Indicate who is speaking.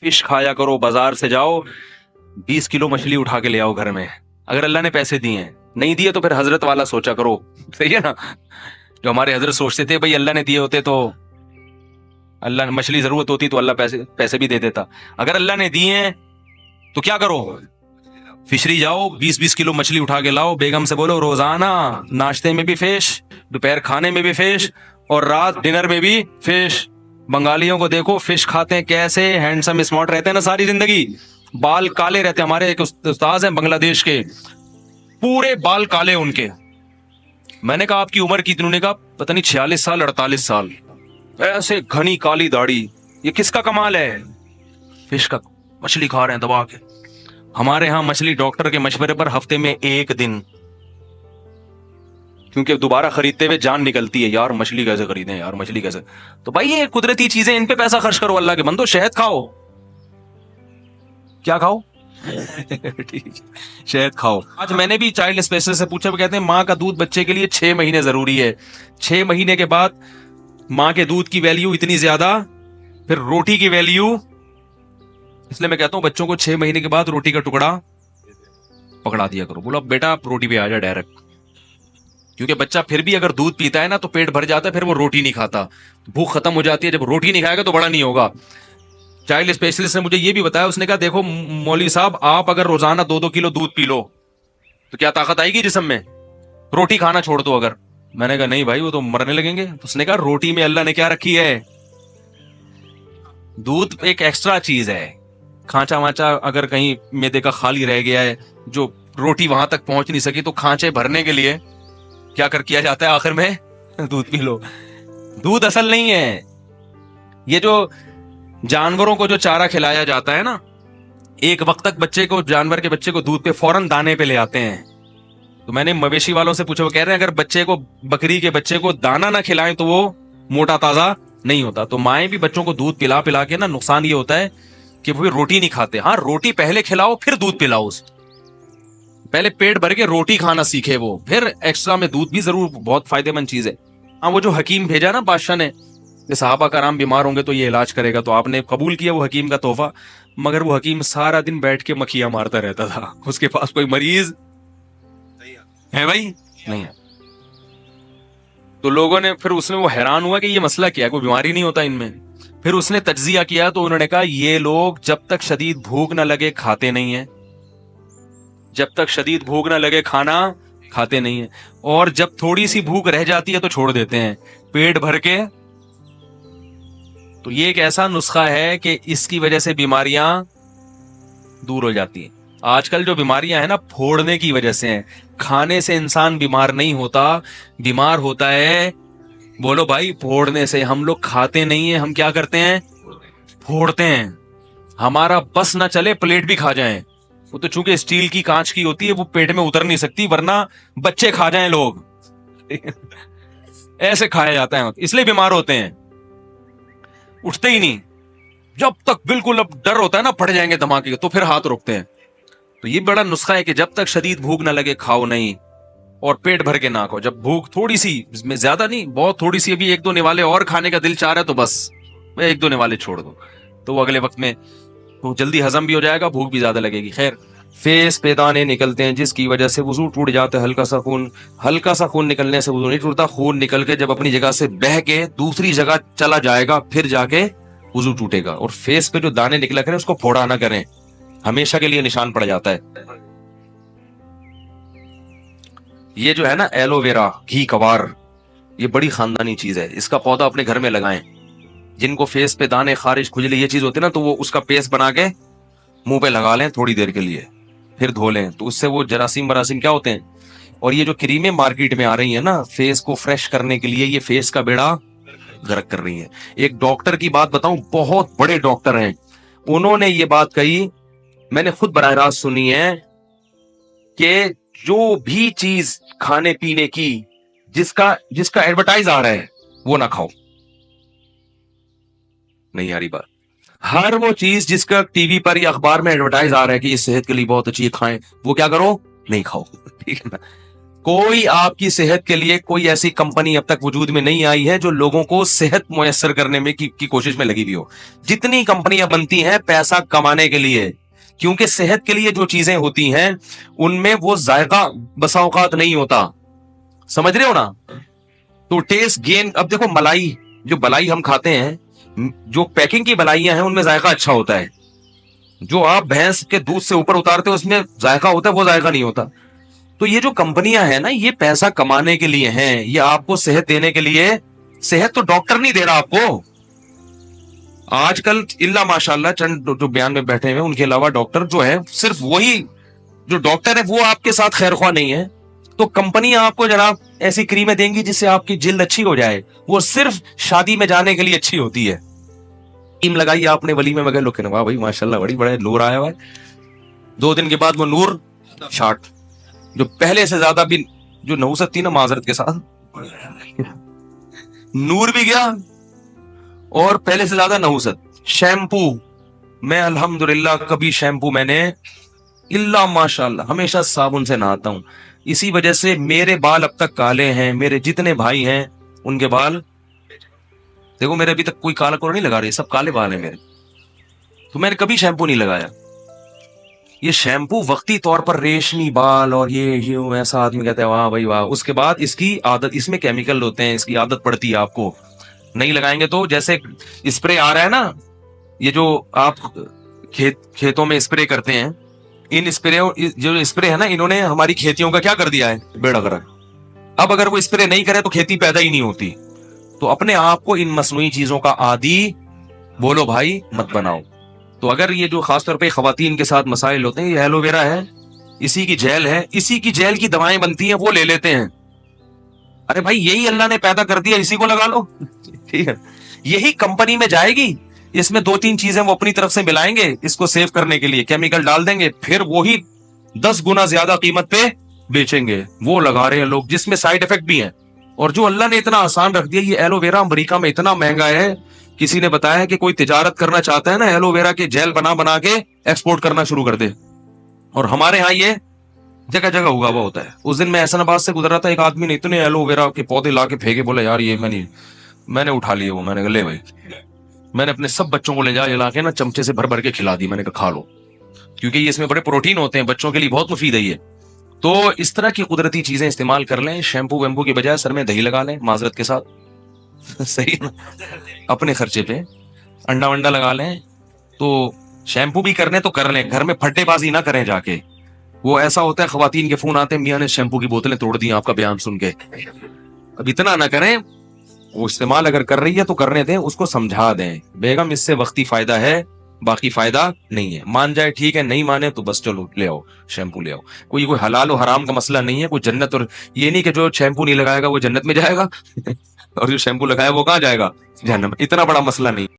Speaker 1: Fish کھایا کرو, بازار سے جاؤ 20 کلو مچھلی اٹھا کے لے آؤ گھر میں, اگر اللہ نے پیسے دیے ہیں. نہیں دیے تو پھر حضرت والا سوچا کرو, صحیح ہے نا. جو ہمارے حضرت سوچتے تھے بھائی اللہ نے دیے ہوتے تو اللہ مچھلی ضرورت ہوتی تو اللہ پیسے بھی دے دیتا. اگر اللہ نے دیے ہیں تو کیا کرو, فشری جاؤ 20 کلو مچھلی اٹھا کے لاؤ, بیگم سے بولو روزانہ ناشتے میں بھی فش, دوپہر کھانے میں بھی فش, اور رات ڈنر میں بھی فش. بنگالیوں کو دیکھو فش کھاتے ہیں کیسے ہینڈسم اسمارٹ رہتے ہیں نا ساری زندگی, بال کالے رہتے ہیں. ہمارے ایک استاذ ہیں بنگلہ دیش کے, پورے بال کالے ان کے. میں نے کہا آپ کی عمر کتنی؟ نے کہا پتہ نہیں 46 سال 48 سال. ایسے گھنی کالی داڑھی, یہ کس کا کمال ہے؟ فش کا, مچھلی کھا رہے ہیں دبا کے. ہمارے ہاں مچھلی ڈاکٹر کے مشورے پر ہفتے میں 1 دن, کیونکہ دوبارہ خریدتے ہوئے جان نکلتی ہے, یار مچھلی کیسے خریدیں, یار مچھلی کیسے. تو بھائی یہ قدرتی چیزیں, ان پہ پیسہ خرچ کرو. اللہ کے بندو شہد کھاؤ, کیا کھاؤ ٹھیک, شہد کھاؤ. آج میں نے بھی چائلڈ اسپیشلسٹ سے پوچھا, وہ کہتے ہیں ماں کا دودھ بچے کے لیے 6 مہینے ضروری ہے. 6 مہینے کے بعد ماں کے دودھ کی ویلیو اتنی زیادہ, پھر روٹی کی ویلیو. اس لیے میں کہتا ہوں بچوں کو 6 مہینے کے بعد روٹی کا ٹکڑا پکڑا دیا کرو. بولو بیٹا آپ روٹی پہ آ جا ڈائریکٹ, کیونکہ بچہ پھر بھی اگر دودھ پیتا ہے نا تو پیٹ بھر جاتا ہے, پھر وہ روٹی نہیں کھاتا, بھوک ختم ہو جاتی ہے. جب روٹی نہیں کھائے گا تو بڑا نہیں ہوگا. چائلڈ اسپیشلسٹ نے مجھے یہ بھی بتایا, اس نے کہا دیکھو مولوی صاحب آپ اگر روزانہ 2 کلو دودھ پی لو تو کیا طاقت آئے گی جسم میں؟ روٹی کھانا چھوڑ دو اگر. میں نے کہا نہیں بھائی وہ تو مرنے لگیں گے. اس نے کہا روٹی میں اللہ نے کیا رکھی ہے, دودھ ایک ایکسٹرا چیز ہے. کھانچا وانچا اگر کہیں میدے کا خالی رہ گیا ہے, جو روٹی وہاں تک پہنچ نہیں سکی, تو کھانچے بھرنے کے لیے کیا کیا جاتا ہے آخر میں, دودھ پی لو. دودھ اصل نہیں ہے. یہ جو جانوروں کو جو چارہ کھلایا جاتا ہے نا, ایک وقت تک بچے کو, جانور کے بچے کو دودھ پہ فوراً دانے پہ لے آتے ہیں. تو میں نے مویشی والوں سے پوچھا, وہ کہہ رہے ہیں اگر بچے کو, بکری کے بچے کو دانا نہ کھلائیں تو وہ موٹا تازہ نہیں ہوتا. تو مائیں بھی بچوں کو دودھ پلا پلا کے نا, نقصان یہ ہوتا ہے کہ وہ روٹی نہیں کھاتے. ہاں روٹی پہلے کھلاؤ پھر دودھ پلاؤ, پہلے پیٹ بھر کے روٹی کھانا سیکھے وہ, پھر ایکسٹرا میں دودھ بھی ضرور, بہت فائدہ مند چیز ہے. ہاں وہ جو حکیم بھیجا نا بادشاہ نے کہ صحابہ کرام بیمار ہوں گے تو یہ علاج کرے گا, تو آپ نے قبول کیا وہ حکیم کا تحفہ, مگر وہ حکیم سارا دن بیٹھ کے مکھیاں مارتا رہتا تھا. اس کے پاس کوئی مریض ہے بھائی نہیں ہے. تو لوگوں نے پھر, اس میں وہ حیران ہوا کہ یہ مسئلہ کیا ہے, کوئی بیماری نہیں ہوتا ان میں. پھر اس نے تجزیہ کیا تو انہوں نے کہا یہ لوگ جب تک شدید بھوک نہ لگے کھاتے نہیں ہیں, جب تک شدید بھوک نہ لگے کھانا کھاتے نہیں ہیں, اور جب تھوڑی سی بھوک رہ جاتی ہے تو چھوڑ دیتے ہیں پیٹ بھر کے. تو یہ ایک ایسا نسخہ ہے کہ اس کی وجہ سے بیماریاں دور ہو جاتی ہیں. آج کل جو بیماریاں ہیں نا پھوڑنے کی وجہ سے ہیں. کھانے سے انسان بیمار نہیں ہوتا, بیمار ہوتا ہے بولو بھائی پھوڑنے سے. ہم لوگ کھاتے نہیں ہیں, ہم کیا کرتے ہیں, پھوڑتے ہیں. ہمارا بس نہ چلے پلیٹ بھی کھا جائیں, وہ تو چونکہ اسٹیل کی کانچ کی ہوتی ہے وہ پیٹ میں اتر نہیں سکتی, ورنہ بچے کھا جائیں لوگ ایسے کھایا جاتا ہے, اس لیے بیمار ہوتے ہیں. اٹھتے ہی نہیں, جب تک بالکل اب ڈر ہوتا ہے نا پھٹ جائیں گے دھماکے کے, تو پھر ہاتھ روکتے ہیں. تو یہ بڑا نسخہ ہے کہ جب تک شدید بھوک نہ لگے کھاؤ نہیں, اور پیٹ بھر کے نہ کھاؤ. جب بھوک تھوڑی سی, میں زیادہ نہیں, بہت تھوڑی سی, ابھی 1-2 نوالے اور کھانے کا دل چاہ رہا ہے تو بس 1-2 نوالے چھوڑ دو, تو وہ اگلے وقت میں تو جلدی ہضم بھی ہو جائے گا, بھوک بھی زیادہ لگے گی. خیر, فیس پہ دانے نکلتے ہیں جس کی وجہ سے وضو ٹوٹ جاتا ہے. ہلکا سا خون نکلنے سے وضو نہیں ٹوٹتا. خون نکل کے جب اپنی جگہ سے بہہ کے دوسری جگہ چلا جائے گا پھر جا کے وضو ٹوٹے گا. اور فیس پہ جو دانے نکلا کریں اس کو پھوڑا نہ کریں, ہمیشہ کے لیے نشان پڑ جاتا ہے. یہ جو ہے نا ایلو ویرا, گھی کوار, یہ بڑی خاندانی چیز ہے. اس کا پودا اپنے گھر میں لگائیں. جن کو فیس پہ دانے, خارش, کھجلی یہ چیز ہوتی ہے نا, تو وہ اس کا پیسٹ بنا کے منہ پہ لگا لیں تھوڑی دیر کے لیے, پھر دھو لیں, تو اس سے وہ جراثیم براسیم کیا ہوتے ہیں. اور یہ جو کریمیں مارکیٹ میں آ رہی ہیں نا فیس کو فریش کرنے کے لیے, یہ فیس کا بیڑا غرق کر رہی ہیں. ایک ڈاکٹر کی بات بتاؤں, بہت بڑے ڈاکٹر ہیں, انہوں نے یہ بات کہی, میں نے خود براہ راست سنی ہے, کہ جو بھی چیز کھانے پینے کی جس کا ایڈورٹائز آ رہا ہے وہ نہ کھاؤ. نہیں آ رہی بات, ہر وہ چیز جس کا ٹی وی پر یا اخبار میں ایڈورٹائز آ رہا ہے کہ یہ صحت کے لیے بہت اچھی ہے, کھائیں, وہ کیا کرو, نہیں کھاؤ. ٹھیک ہے نا. کوئی آپ کی صحت کے لیے کوئی ایسی کمپنی اب تک وجود میں نہیں آئی ہے جو لوگوں کو صحت میسر کرنے میں کی کوشش میں لگی ہوئی ہو. جتنی کمپنیاں بنتی ہیں پیسہ کمانے کے لیے, کیونکہ صحت کے لیے جو چیزیں ہوتی ہیں ان میں وہ ذائقہ بسا اوقات نہیں ہوتا, سمجھ رہے ہو نا. تو ٹیسٹ گین, اب دیکھو ملائی, جو بلائی ہم کھاتے ہیں, جو پیکنگ کی بلائیاں ہیں ان میں ذائقہ اچھا ہوتا ہے, جو آپ بھینس کے دودھ سے اوپر اتارتے ہو اس میں ذائقہ ہوتا ہے, وہ ذائقہ نہیں ہوتا. تو یہ جو کمپنیاں ہیں نا یہ پیسہ کمانے کے لیے ہیں, یہ آپ کو صحت دینے کے لیے. صحت تو ڈاکٹر نہیں دے رہا آپ کو آج کل, اللہ ماشاءاللہ چند جو بیان میں بیٹھے ہوئے ان کے علاوہ ڈاکٹر جو ہے صرف وہی جو ڈاکٹر ہے وہ آپ کے ساتھ خیر خواہ نہیں ہے. تو کمپنیاں آپ کو جناب ایسی کریمیں دیں گی جس سے آپ کی جلد اچھی ہو جائے, وہ صرف شادی میں جانے کے لیے اچھی ہوتی ہے. کریم لگائی آپ نے ولی میں, مگر لوگ کہنے واہ بھائی ماشاءاللہ بڑی بڑا نور آیا ہوا ہے. 2 دن کے بعد وہ نور شارٹ, جو پہلے سے زیادہ بھی جو نحوست تھی نا معذرت کے ساتھ, نور بھی گیا اور پہلے سے زیادہ نحوست. شیمپو, میں الحمدللہ کبھی شیمپو میں نے اللہ ماشاءاللہ ہمیشہ صابن سے نہاتا ہوں. اسی وجہ سے میرے بال اب تک کالے ہیں, میرے جتنے بھائی ہیں ان کے بال دیکھو, میرے ابھی تک کوئی کالا کوڑا نہیں لگا رہے, سب کالے بال ہیں میرے. تو میں نے کبھی شیمپو نہیں لگایا. یہ شیمپو وقتی طور پر ریشمی بال اور یہ ایسا آدمی کہتا ہے واہ بھائی واہ, اس کے بعد اس کی عادت, اس میں کیمیکل ہوتے ہیں, اس کی عادت پڑتی ہے آپ کو. نہیں لگائیں گے تو جیسے اسپرے آ رہا ہے نا, یہ جو آپ کھیتوں میں اسپرے کرتے ہیں, ان اسپرے جو اسپرے ہے نا انہوں نے ہماری کھیتیوں کا کیا کر دیا ہے, بیڑا گرک. اب اگر وہ اسپرے نہیں کرے تو کھیتی پیدا ہی نہیں ہوتی. تو اپنے آپ کو ان مصنوعی چیزوں کا عادی بولو بھائی مت بناؤ. تو اگر یہ جو خاص طور پہ خواتین کے ساتھ مسائل ہوتے ہیں, یہ ایلو ویرا ہے, اسی کی جیل ہے, اسی کی جیل کی دوائیں بنتی ہیں, وہ لے لیتے ہیں. ارے بھائی یہی اللہ نے پیدا کر دیا, اسی کو لگا لو, ٹھیک ہے. یہی کمپنی میں جائے گی, اس میں 2-3 چیزیں وہ اپنی طرف سے ملائیں گے, اس کو سیو کرنے کے لیے کیمیکل ڈال دیں گے, پھر وہی 10 گنا زیادہ قیمت پہ بیچیں گے. وہ لگا رہے ہیں لوگ جس میں سائڈ افیکٹ بھی ہیں. اور جو اللہ نے اتنا آسان رکھ دیا, یہ ایلو ویرا امریکہ میں اتنا مہنگا ہے. کسی نے بتایا کہ کوئی تجارت کرنا چاہتا ہے نا, ایلو ویرا کے جیل بنا کے ایکسپورٹ کرنا شروع کر دے. اور ہمارے ہاں یہ جگہ جگہ اگا ہوا ہوتا ہے. اس دن میں احسن آباد سے گزر رہا تھا, ایک آدمی نے اتنے ایلو ویرا کے پودے لا کے پھینکے, بولا یار یہ میں نے اٹھا لیے. وہ میں نے کہا لے بھائی, میں نے اپنے سب بچوں کو لے جا کے نا چمچے سے بھر کے کھلا دی. میں نے کہا کھا لو, کیونکہ یہ اس میں بڑے پروٹین ہوتے ہیں, بچوں کے لیے بہت مفید ہے یہ. تو اس طرح کی قدرتی چیزیں استعمال کر لیں. شیمپو ویمپو کی بجائے سر میں دہی لگا لیں معذرت کے ساتھ, صحیح نا, اپنے خرچے پہ انڈا ونڈا لگا لیں. تو شیمپو بھی کرنے تو کر لیں, گھر میں پھٹے بازی نہ کریں جا کے. وہ ایسا ہوتا ہے خواتین کے فون آتے ہیں, میاں نے شیمپو کی بوتلیں توڑ دی آپ کا بیان سن کے. اب اتنا نہ کریں, وہ استعمال اگر کر رہی ہے تو کرنے دیں, اس کو سمجھا دیں بیگم اس سے وقتی فائدہ ہے, باقی فائدہ نہیں ہے. مان جائے ٹھیک ہے, نہیں مانے تو بس چلو لے آؤ شیمپو لے آؤ. کوئی حلال و حرام کا مسئلہ نہیں ہے, کوئی جنت, اور یہ نہیں کہ جو شیمپو نہیں لگائے گا وہ جنت میں جائے گا اور جو شیمپو لگایا وہ کہاں جائے گا, جہنم. اتنا بڑا مسئلہ نہیں.